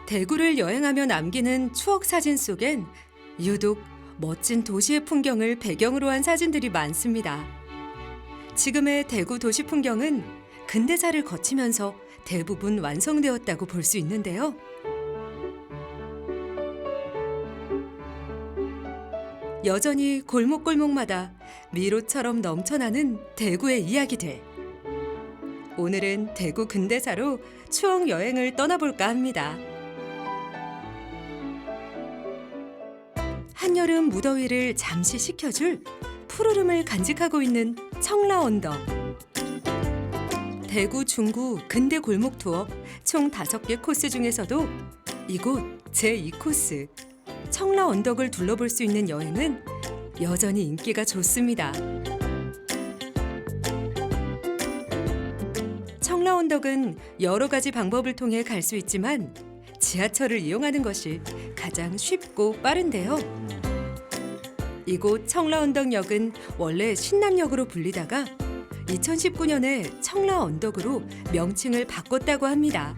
대구를 여행하며 남기는 추억 사진 속엔 유독 멋진 도시의 풍경을 배경으로 한 사진들이 많습니다. 지금의 대구 도시 풍경은 근대사를 거치면서 대부분 완성되었다고 볼 수 있는데요. 여전히 골목골목마다 미로처럼 넘쳐나는 대구의 이야기들. 오늘은 대구 근대사로 추억 여행을 떠나볼까 합니다. 한여름 무더위를 잠시 식혀줄 푸르름을 간직하고 있는 청라언덕. 대구 중구 근대 골목 투어 총 5개 코스 중에서도 이곳 제2코스 청라언덕을 둘러볼 수 있는 여행은 여전히 인기가 좋습니다. 청라언덕은 여러 가지 방법을 통해 갈 수 있지만 지하철을 이용하는 것이 가장 쉽고 빠른데요. 이곳 청라언덕역은 원래 신남역으로 불리다가 2019년에 청라언덕으로 명칭을 바꿨다고 합니다.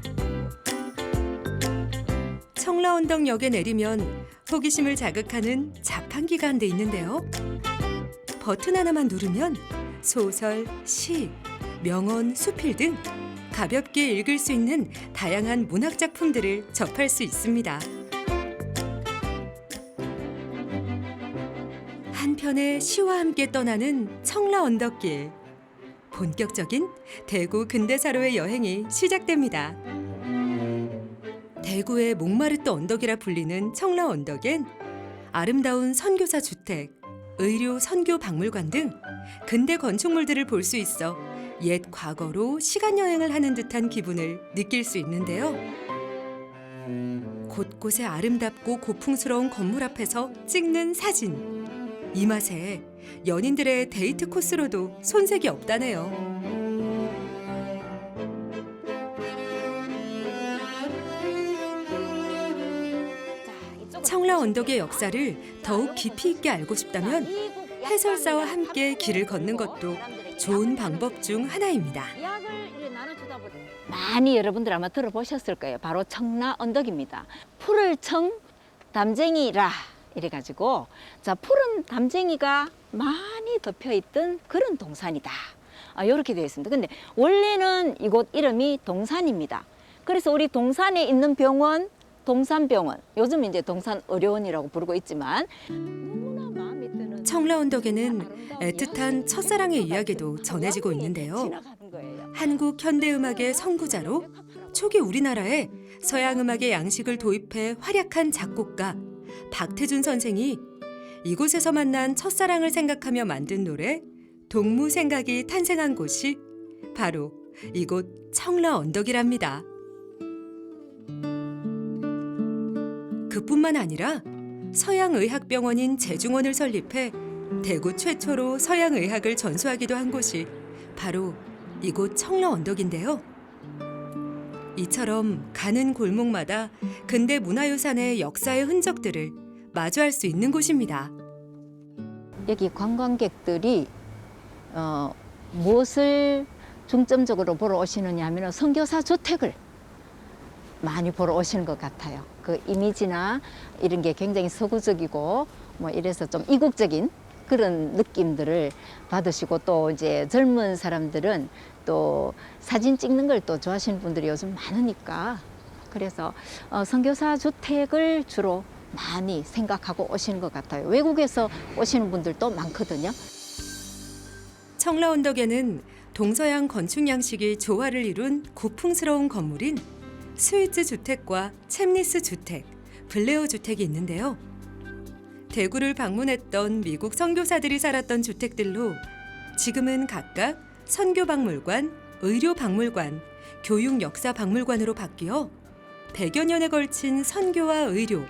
청라언덕역에 내리면 호기심을 자극하는 자판기가 한 대 있는데요. 버튼 하나만 누르면 소설, 시, 명언, 수필 등 가볍게 읽을 수 있는 다양한 문학 작품들을 접할 수 있습니다. 한편의 시와 함께 떠나는 청라언덕길. 본격적인 대구 근대사로의 여행이 시작됩니다. 대구의 목마르트 언덕이라 불리는 청라언덕엔 아름다운 선교사 주택, 의료 선교 박물관 등 근대 건축물들을 볼 수 있어 옛 과거로 시간 여행을 하는 듯한 기분을 느낄 수 있는데요. 곳곳에 아름답고 고풍스러운 건물 앞에서 찍는 사진. 이 맛에 연인들의 데이트 코스로도 손색이 없다네요. 청라언덕의 역사를 더욱 깊이 있게 알고 싶다면 해설사와 함께 길을 걷는 것도 좋은 방법 중 하나입니다. 많이 여러분들 아마 들어보셨을 거예요. 바로 청라언덕입니다. 푸를 청 담쟁이라 이래가지고 자 푸른 담쟁이가 많이 덮여있던 그런 동산이다. 이렇게 되어 있습니다. 근데 원래는 이곳 이름이 동산입니다. 그래서 우리 동산에 있는 병원 동산병원, 요즘 이제 동산의료원이라고 부르고 있지만 너무나 마음에 드는 청라언덕에는 애틋한 첫사랑의 이야기도 전해지고 있는데요. 한국 현대음악의 선구자로 초기 우리나라에 서양 음악의 양식을 도입해 활약한 작곡가 박태준 선생이 이곳에서 만난 첫사랑을 생각하며 만든 노래 동무생각이 탄생한 곳이 바로 이곳 청라언덕이랍니다. 그뿐만 아니라 서양의학병원인 제중원을 설립해 대구 최초로 서양의학을 전수하기도 한 곳이 바로 이곳 청라언덕인데요. 이처럼 가는 골목마다 근대 문화유산의 역사의 흔적들을 마주할 수 있는 곳입니다. 여기 관광객들이 무엇을 중점적으로 보러 오시느냐 하면 선교사 주택을 많이 보러 오시는 것 같아요. 그 이미지나 이런 게 굉장히 서구적이고 뭐 이래서 좀 이국적인 그런 느낌들을 받으시고 또 이제 젊은 사람들은 또 사진 찍는 걸 또 좋아하시는 분들이 요즘 많으니까 그래서 선교사 주택을 주로 많이 생각하고 오시는 것 같아요. 외국에서 오시는 분들도 많거든요. 청라언덕에는 동서양 건축 양식이 조화를 이룬 고풍스러운 건물인 스위트 주택과 챔리스 주택, 블레어 주택이 있는데요. 대구를 방문했던 미국 선교사들이 살았던 주택들로 지금은 각각 선교박물관, 의료박물관, 교육역사박물관으로 바뀌어 100여 년에 걸친 선교와 의료,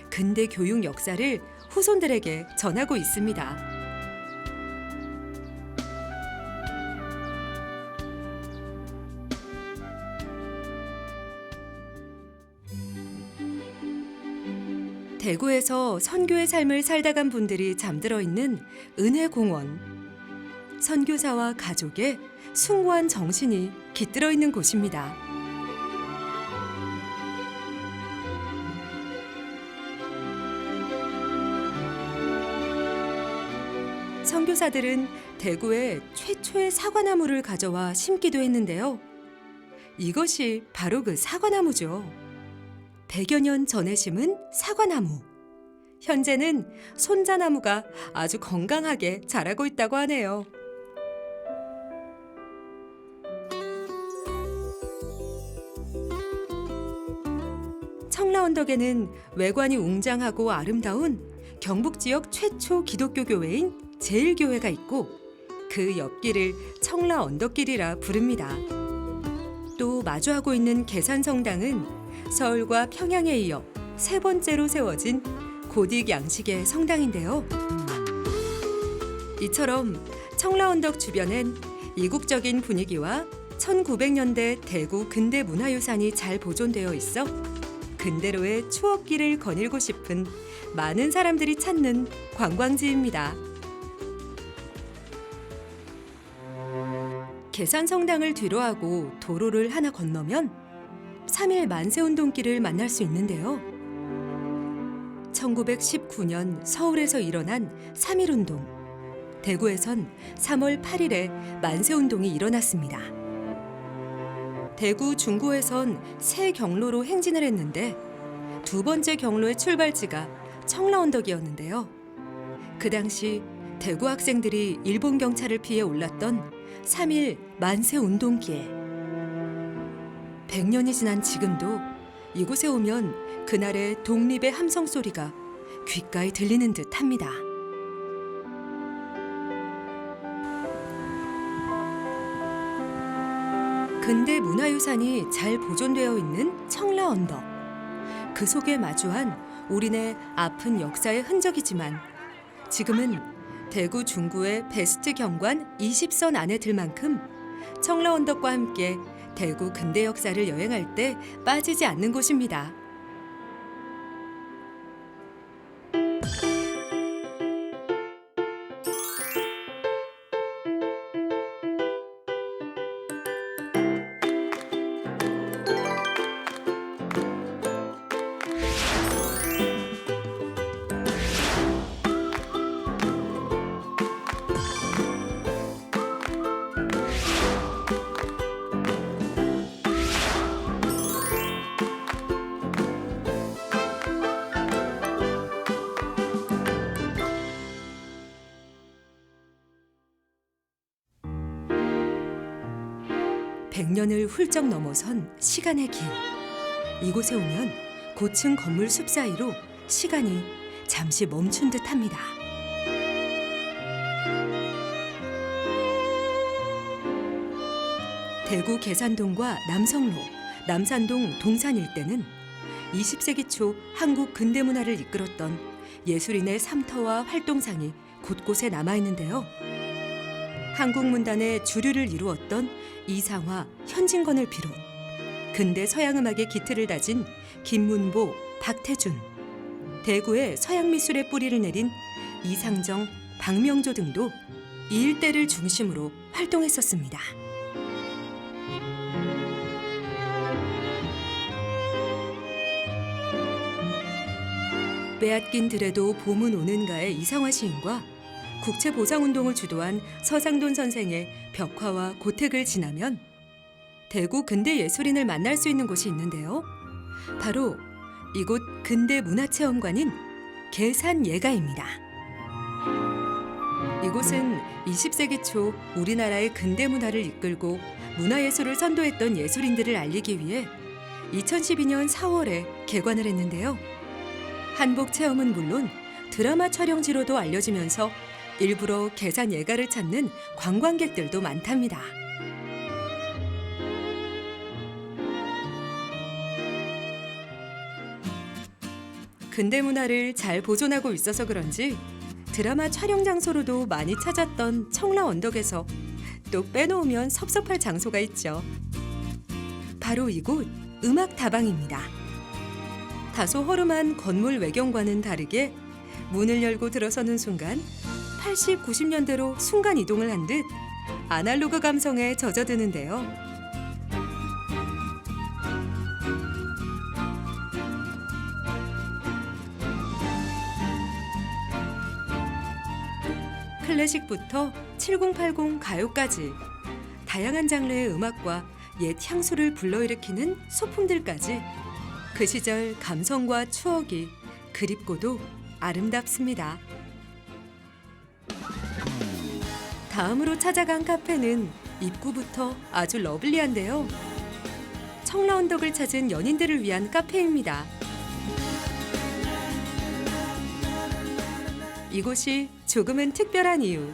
근대 교육 역사를 후손들에게 전하고 있습니다. 대구에서 선교의 삶을 살다 간 분들이 잠들어 있는 은혜공원. 선교사와 가족의 숭고한 정신이 깃들어 있는 곳입니다. 선교사들은 대구에 최초의 사과나무를 가져와 심기도 했는데요. 이것이 바로 그 사과나무죠. 100여 년 전에 심은 사과나무. 현재는 손자나무가 아주 건강하게 자라고 있다고 하네요. 청라언덕에는 외관이 웅장하고 아름다운 경북 지역 최초 기독교 교회인 제일교회가 있고 그 옆길을 청라언덕길이라 부릅니다. 또 마주하고 있는 계산성당은 서울과 평양에 이어 세 번째로 세워진 고딕 양식의 성당인데요. 이처럼 청라언덕 주변엔 이국적인 분위기와 1900년대 대구 근대문화유산이 잘 보존되어 있어 근대로의 추억길을 거닐고 싶은 많은 사람들이 찾는 관광지입니다. 계산성당을 뒤로하고 도로를 하나 건너면 3.1 만세운동길을 만날 수 있는데요. 1919년 서울에서 일어난 3.1운동. 대구에선 3월 8일에 만세운동이 일어났습니다. 대구 중구에선 세 경로로 행진을 했는데 두 번째 경로의 출발지가 청라언덕이었는데요. 그 당시 대구 학생들이 일본 경찰을 피해 올랐던 3.1 만세운동길. 100년이 지난 지금도 이곳에 오면 그날의 독립의 함성 소리가 귓가에 들리는 듯합니다. 근대 문화유산이 잘 보존되어 있는 청라언덕. 그 속에 마주한 우리네 아픈 역사의 흔적이지만 지금은 대구 중구의 베스트 경관 20선 안에 들 만큼 청라언덕과 함께 대구 근대 역사를 여행할 때 빠지지 않는 곳입니다. 백 년을 훌쩍 넘어선 시간의 길. 이곳에 오면 고층 건물 숲 사이로 시간이 잠시 멈춘 듯합니다. 대구 계산동과 남성로, 남산동 동산 일대는 20세기 초 한국 근대문화를 이끌었던 예술인의 삶터와 활동상이 곳곳에 남아있는데요. 한국문단의 주류를 이루었던 이상화, 현진건을 비롯 근대 서양음악의 기틀을 다진 김문보, 박태준, 대구의 서양미술의 뿌리를 내린 이상정, 박명조 등도 이 일대를 중심으로 활동했었습니다. 빼앗긴 들에도 봄은 오는가의 이상화 시인과 국채보상운동을 주도한 서상돈 선생의 벽화와 고택을 지나면 대구 근대예술인을 만날 수 있는 곳이 있는데요. 바로 이곳 근대문화체험관인 계산예가입니다. 이곳은 20세기 초 우리나라의 근대문화를 이끌고 문화예술을 선도했던 예술인들을 알리기 위해 2012년 4월에 개관을 했는데요. 한복체험은 물론 드라마 촬영지로도 알려지면서 일부러 계산예가를 찾는 관광객들도 많답니다. 근대 문화를 잘 보존하고 있어서 그런지 드라마 촬영 장소로도 많이 찾았던 청라언덕에서 또 빼놓으면 섭섭할 장소가 있죠. 바로 이곳 음악다방입니다. 다소 허름한 건물 외경과는 다르게 문을 열고 들어서는 순간 80, 90년대로 순간 이동을 한 듯 아날로그 감성에 젖어드는데요. 클래식부터 7080 가요까지 다양한 장르의 음악과 옛 향수를 불러일으키는 소품들까지 그 시절 감성과 추억이 그립고도 아름답습니다. 다음으로 찾아간 카페는 입구부터 아주 러블리한데요. 청라언덕을 찾은 연인들을 위한 카페입니다. 이곳이 조금은 특별한 이유,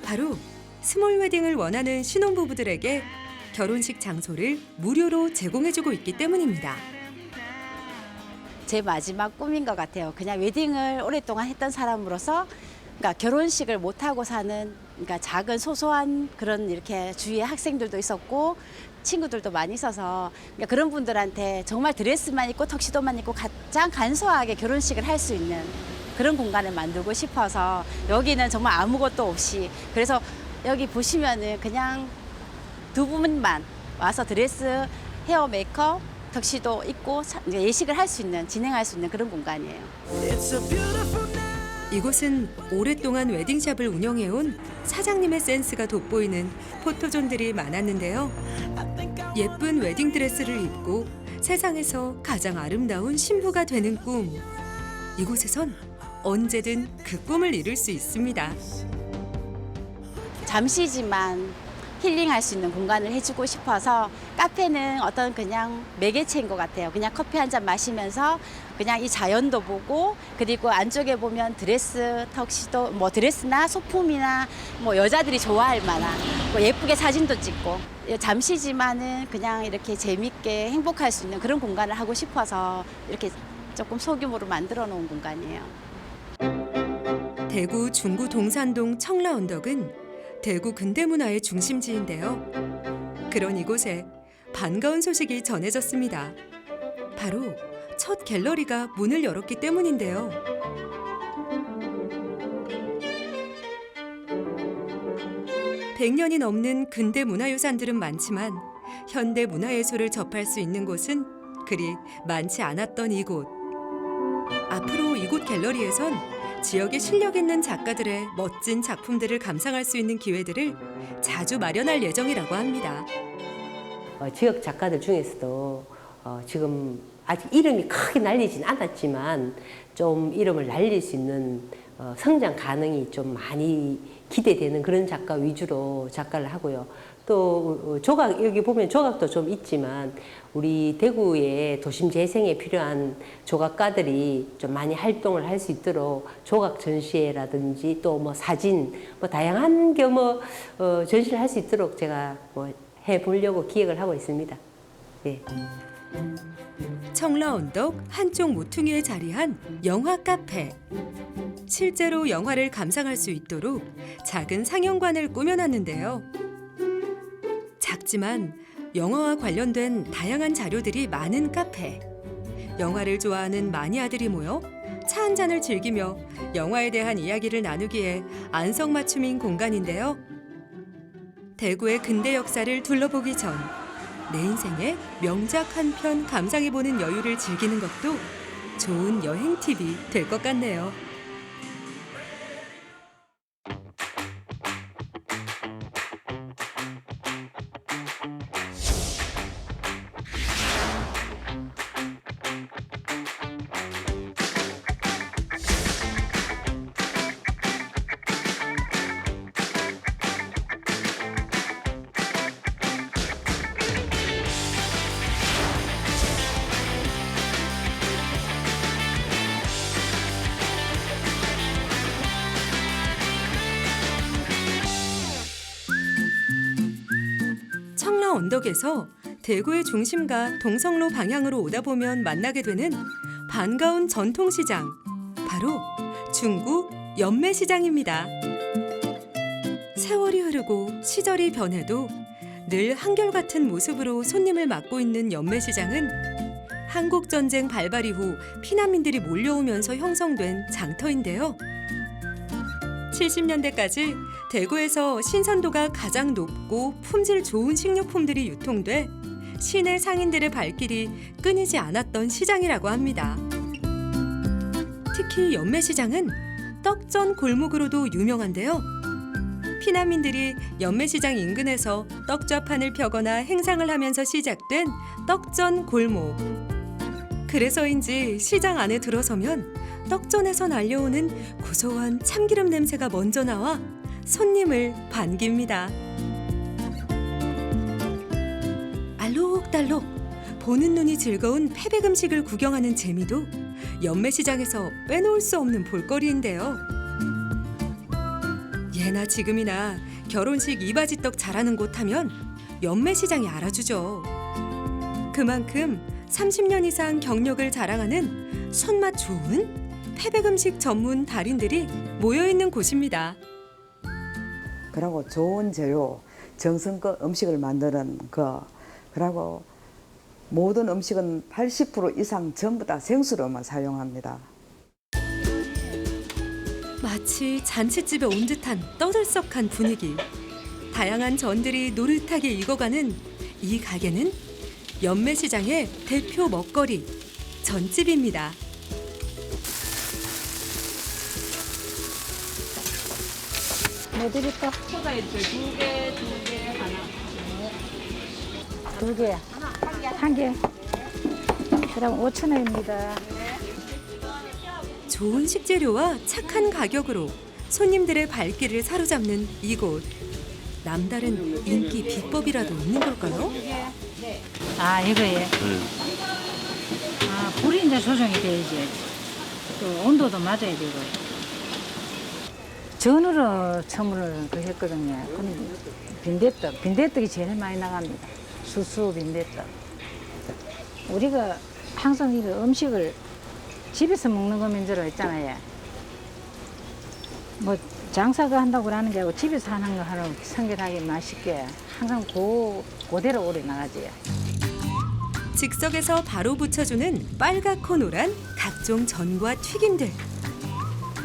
바로 스몰 웨딩을 원하는 신혼부부들에게 결혼식 장소를 무료로 제공해주고 있기 때문입니다. 제 마지막 꿈인 것 같아요. 그냥 웨딩을 오랫동안 했던 사람으로서 그러니까 결혼식을 못하고 사는 그러니까 작은 소소한 그런 이렇게 주위에 학생들도 있었고 친구들도 많이 있어서 그러니까 그런 분들한테 정말 드레스만 입고 턱시도만 입고 가장 간소하게 결혼식을 할 수 있는 그런 공간을 만들고 싶어서 여기는 정말 아무것도 없이 그래서 여기 보시면은 그냥 두 분만 와서 드레스, 헤어 메이크업, 턱시도 입고 이제 예식을 할 수 있는 진행할 수 있는 그런 공간이에요. 이곳은 오랫동안 웨딩샵을 운영해온 사장님의 센스가 돋보이는 포토존들이 많았는데요. 예쁜 웨딩드레스를 입고 세상에서 가장 아름다운 신부가 되는 꿈. 이곳에선 언제든 그 꿈을 이룰 수 있습니다. 잠시지만 힐링할 수 있는 공간을 해주고 싶어서 카페는 어떤 그냥 매개체인 것 같아요. 그냥 커피 한 잔 마시면서 그냥 이 자연도 보고 그리고 안쪽에 보면 드레스, 턱시도 뭐 드레스나 소품이나 뭐 여자들이 좋아할 만한 뭐 예쁘게 사진도 찍고 잠시지만은 그냥 이렇게 재밌게 행복할 수 있는 그런 공간을 하고 싶어서 이렇게 조금 소규모로 만들어 놓은 공간이에요. 대구 중구 동산동 청라언덕은 대구 근대문화의 중심지인데요. 그런 이곳에 반가운 소식이 전해졌습니다. 바로 첫 갤러리가 문을 열었기 때문인데요. (100년이) 넘는 근대 문화유산들은 많지만 현대 문화예술을 접할 수 있는 곳은 그리 많지 않았던 이곳. 앞으로 이곳 갤러리에선 지역의 실력 있는 작가들의 멋진 작품들을 감상할 수 있는 기회들을 자주 마련할 예정이라고 합니다. 지역 작가들 중에서도 지금 아직 이름이 크게 날리진 않았지만 좀 이름을 날릴 수 있는 성장 가능이 좀 많이 기대되는 그런 작가 위주로 작가를 하고요. 또 조각, 여기 보면 조각도 좀 있지만 우리 대구의 도심 재생에 필요한 조각가들이 좀 많이 활동을 할 수 있도록 조각 전시회라든지 또 뭐 사진 뭐 다양한 겸 전시를 할 수 있도록 제가 뭐 해보려고 기획을 하고 있습니다. 네. 청라언덕 한쪽 모퉁이에 자리한 영화 카페. 실제로 영화를 감상할 수 있도록 작은 상영관을 꾸며놨는데요. 작지만 영화와 관련된 다양한 자료들이 많은 카페. 영화를 좋아하는 마니아들이 모여 차 한 잔을 즐기며 영화에 대한 이야기를 나누기에 안성맞춤인 공간인데요. 대구의 근대 역사를 둘러보기 전 내 인생의 명작 한 편 감상해보는 여유를 즐기는 것도 좋은 여행 팁이 될 것 같네요. 언덕에서 대구의 중심가 동성로 방향으로 오다 보면 만나게 되는 반가운 전통시장, 바로 중구 연매시장입니다. 세월이 흐르고 시절이 변해도 늘 한결같은 모습으로 손님을 맞고 있는 연매시장은 한국전쟁 발발 이후 피난민들이 몰려오면서 형성된 장터인데요. 70년대까지 대구에서 신선도가 가장 높고 품질 좋은 식료품들이 유통돼 시내 상인들의 발길이 끊이지 않았던 시장이라고 합니다. 특히 연매시장은 떡전 골목으로도 유명한데요. 피난민들이 연매시장 인근에서 떡좌판을 펴거나 행상을 하면서 시작된 떡전 골목. 그래서인지 시장 안에 들어서면 떡전에서 날려오는 고소한 참기름 냄새가 먼저 나와 손님을 반깁니다. 알록달록 보는 눈이 즐거운 패백 음식을 구경하는 재미도 연매시장에서 빼놓을 수 없는 볼거리인데요. 예나 지금이나 결혼식 이바지떡 잘하는 곳 하면 연매시장이 알아주죠. 그만큼 30년 이상 경력을 자랑하는 손맛 좋은 패백 음식 전문 달인들이 모여있는 곳입니다. 그리고 좋은 재료, 정성껏 음식을 만드는 그리고 모든 음식은 80% 이상 전부 다 생수로만 사용합니다. 마치 잔칫집에 온 듯한 떠들썩한 분위기. 다양한 전들이 노릇하게 익어가는 이 가게는 연매시장의 대표 먹거리 전집입니다. 뭐 드릴까? 두 개. 한 개. 그럼 5,000원입니다. 좋은 식재료와 착한 가격으로 손님들의 발길을 사로잡는 이곳. 남다른 인기 비법이라도 있는 걸까요? 아, 이거에. 아, 불이 이제 조정이 돼야지. 또 온도도 맞아야 되고. 전으로 첨을 했거든요. 그럼 빈대떡이 제일 많이 나갑니다. 수수 빈대떡. 우리가 항상 이거 음식을 집에서 먹는 거 민주로 했잖아요. 뭐 장사가 한다고 그러는 게 아니고 집에서 하는 거 하러 성결하게 맛있게 항상 그대로 오래 나가지요. 즉석에서 바로 부쳐주는 빨갛고 노란 각종 전과 튀김들.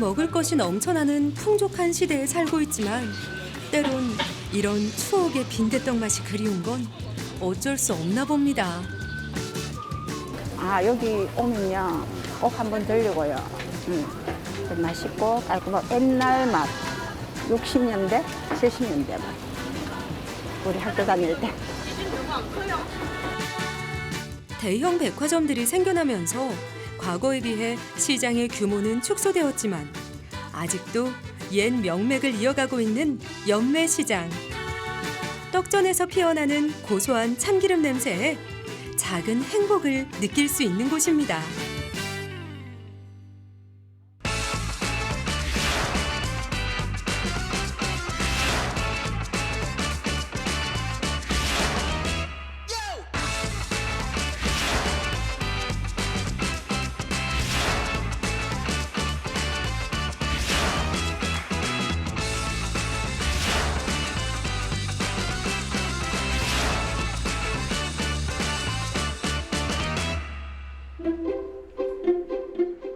먹을 것이 넘쳐나는 풍족한 시대에 살고 있지만 때론 이런 추억의 빈대떡 맛이 그리운 건 어쩔 수 없나 봅니다. 아, 여기 오면요 꼭 한번 들려고요. 맛있고 깔끔하고 옛날 맛, 60년대, 70년대 맛. 우리 학교 다닐 때. 대형 백화점들이 생겨나면서 과거에 비해 시장의 규모는 축소되었지만 아직도 옛 명맥을 이어가고 있는 연매시장. 떡전에서 피어나는 고소한 참기름 냄새에 작은 행복을 느낄 수 있는 곳입니다.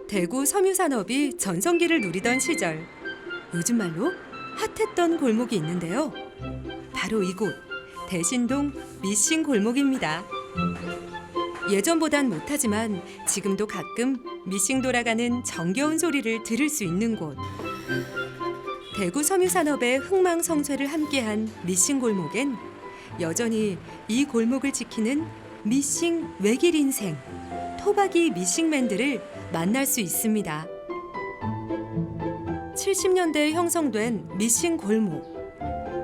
대구 섬유산업이 전성기를 누리던 시절, 요즘 말로 핫했던 골목이 있는데요. 바로 이곳 대신동 미싱 골목입니다. 예전보단 못하지만 지금도 가끔 미싱 돌아가는 정겨운 소리를 들을 수 있는 곳. 대구 섬유산업의 흥망성쇠를 함께한 미싱 골목엔 여전히 이 골목을 지키는 미싱 외길 인생, 토박이 미싱맨들을 만날 수 있습니다. 70년대에 형성된 미싱 골목.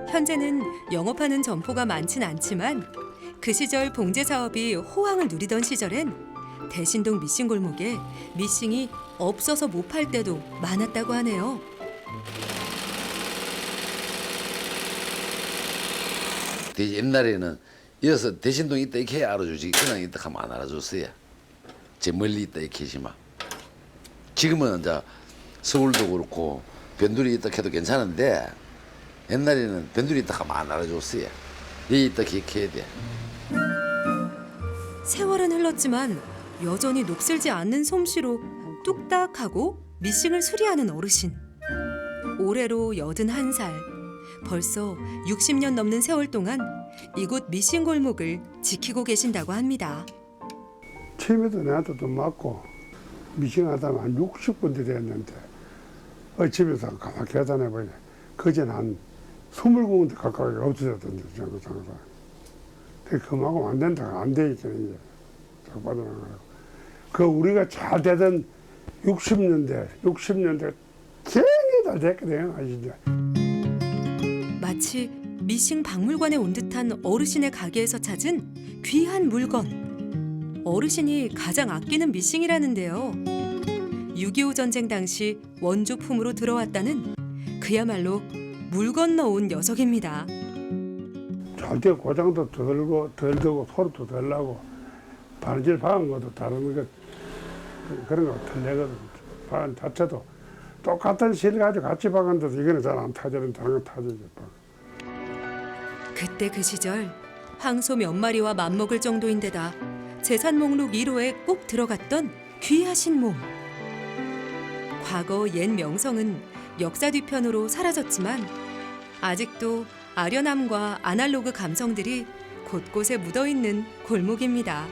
현재는 영업하는 점포가 많진 않지만 그 시절 봉제 사업이 호황을 누리던 시절엔 대신동 미싱 골목에 미싱이 없어서 못 팔 때도 많았다고 하네요. 옛날에는 이어서 대신동 있다 이렇게 해야 알아주지 그냥 있다 하면 안 알아줬어요. 제 멀리 있다 이렇게 하지만 지금은 이제 서울도 그렇고 변두리 있다 해도 괜찮은데 옛날에는 변두리 있다 하면 안 알아줬어요. 여기 있다 이렇게 해야 돼. 세월은 흘렀지만 여전히 녹슬지 않는 솜씨로 뚝딱하고 미싱을 수리하는 어르신. 올해로 81살. 벌써 60년 넘는 세월 동안 이곳 미싱 골목을 지키고 계신다고 합니다. 처음에도 나한테도 맞고 미싱하다 한 60분이 됐는데 집에서 가만 계산해보니 그전 한 20군데 가까이 없어졌던데 장사. 그만큼 안 된다. 안 되니까 이제 딱 빠져나가고. 그 우리가 잘 되던 60년대 굉장히 잘 됐거든요. 아시죠? 마치 미싱 박물관에 온 듯한 어르신의 가게에서 찾은 귀한 물건. 어르신이 가장 아끼는 미싱이라는데요. 6.25 전쟁 당시 원조품으로 들어왔다는 그야말로 물 건너온 녀석입니다. 잘 때 고장도 덜 들고 소리도 덜 나고 바느질 박은 것도 다른 거 그런 거 틀리거든. 반 자체도 똑같은 실 가지고 같이 박았는데도 이거는 잘 안 타지는 다른 거 타지죠. 그때 그 시절 황소 몇 마리와 맞먹을 정도인데다 재산 목록 1호에 꼭 들어갔던 귀하신 몸. 과거 옛 명성은 역사 뒤편으로 사라졌지만 아직도 아련함과 아날로그 감성들이 곳곳에 묻어있는 골목입니다.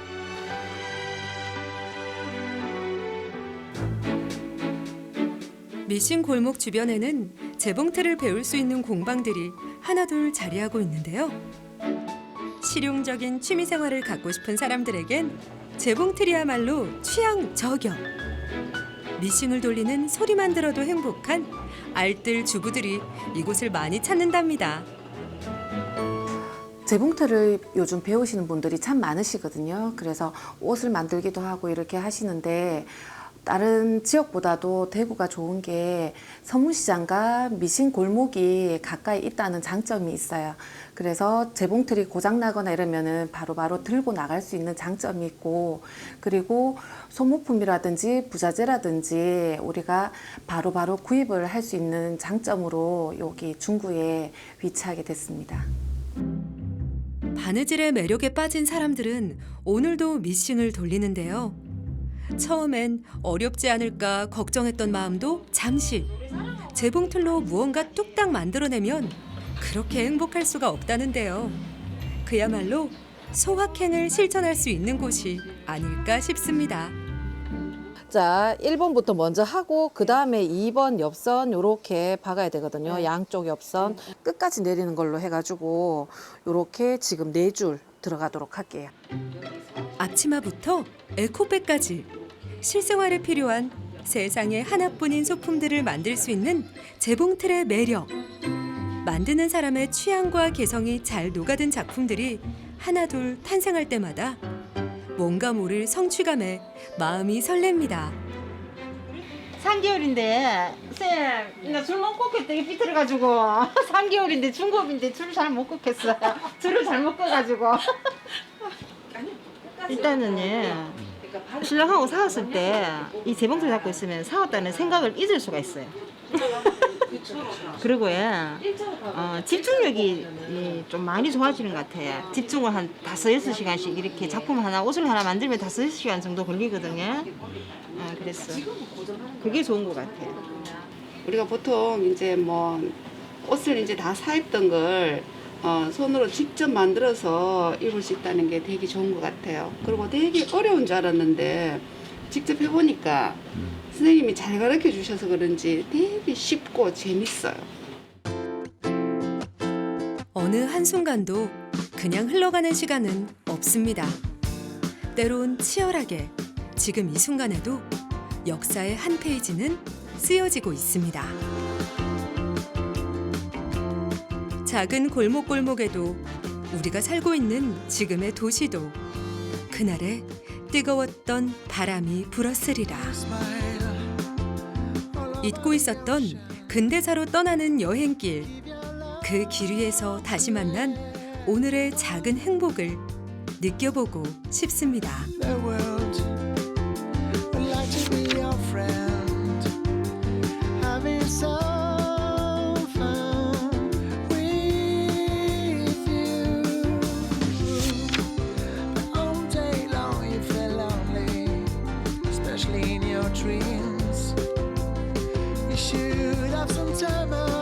미싱 골목 주변에는 재봉틀을 배울 수 있는 공방들이 하나둘 자리하고 있는데요. 실용적인 취미 생활을 갖고 싶은 사람들에겐 재봉틀이야말로 취향 저격. 미싱을 돌리는 소리만 들어도 행복한 알뜰 주부들이 이곳을 많이 찾는답니다. 재봉틀을 요즘 배우시는 분들이 참 많으시거든요. 그래서 옷을 만들기도 하고 이렇게 하시는데 다른 지역보다도 대구가 좋은 게 서문시장과 미싱 골목이 가까이 있다는 장점이 있어요. 그래서 재봉틀이 고장나거나 이러면은 바로바로 들고 나갈 수 있는 장점이 있고, 그리고 소모품이라든지 부자재라든지 우리가 바로바로 구입을 할 수 있는 장점으로 여기 중구에 위치하게 됐습니다. 바느질의 매력에 빠진 사람들은 오늘도 미싱을 돌리는데요. 처음엔 어렵지 않을까 걱정했던 마음도 잠시. 재봉틀로 무언가 뚝딱 만들어내면 그렇게 행복할 수가 없다는데요. 그야말로 소확행을 실천할 수 있는 곳이 아닐까 싶습니다. 자, 1번부터 먼저 하고 그 다음에 2번 옆선 요렇게 박아야 되거든요. 양쪽 옆선 끝까지 내리는 걸로 해가지고 요렇게 지금 4줄 들어가도록 할게요. 앞치마부터 에코백까지 실생활에 필요한 세상에 하나뿐인 소품들을 만들 수 있는 재봉틀의 매력. 만드는 사람의 취향과 개성이 잘 녹아든 작품들이 하나둘 탄생할 때마다 뭔가 모를 성취감에 마음이 설렙니다. 3개월인데 쌤, 나 줄 못 꺾겠다. 이 삐뚤어가지고 3개월인데 중급인데 줄 잘 못 꺾겠어요. 줄을 잘못 꺼가지고 일단은요, 신랑하고 싸웠을 때 이 재봉틀 잡고 있으면 싸웠다는 생각을 잊을 수가 있어요. 그리고요, 집중력이 좀 많이 좋아지는 것 같아요. 집중을 한 5-6시간씩 이렇게 작품 하나, 옷을 하나 만들면 5-6시간 정도 걸리거든요. 그래서 그게 좋은 것 같아요. 우리가 보통 이제 뭐 옷을 이제 다 사입던 걸 손으로 직접 만들어서 입을 수 있다는 게 되게 좋은 것 같아요. 그리고 되게 어려운 줄 알았는데 직접 해보니까 선생님이 잘 가르쳐 주셔서 그런지 되게 쉽고 재밌어요. 어느 한순간도 그냥 흘러가는 시간은 없습니다. 때론 치열하게 지금 이 순간에도 역사의 한 페이지는 쓰여지고 있습니다. 작은 골목골목에도 우리가 살고 있는 지금의 도시도 그날의 뜨거웠던 바람이 불었으리라. 잊고 있었던 근대사로 떠나는 여행길, 그 길 위에서 다시 만난 오늘의 작은 행복을 느껴보고 싶습니다. Dreams, you should have some time out.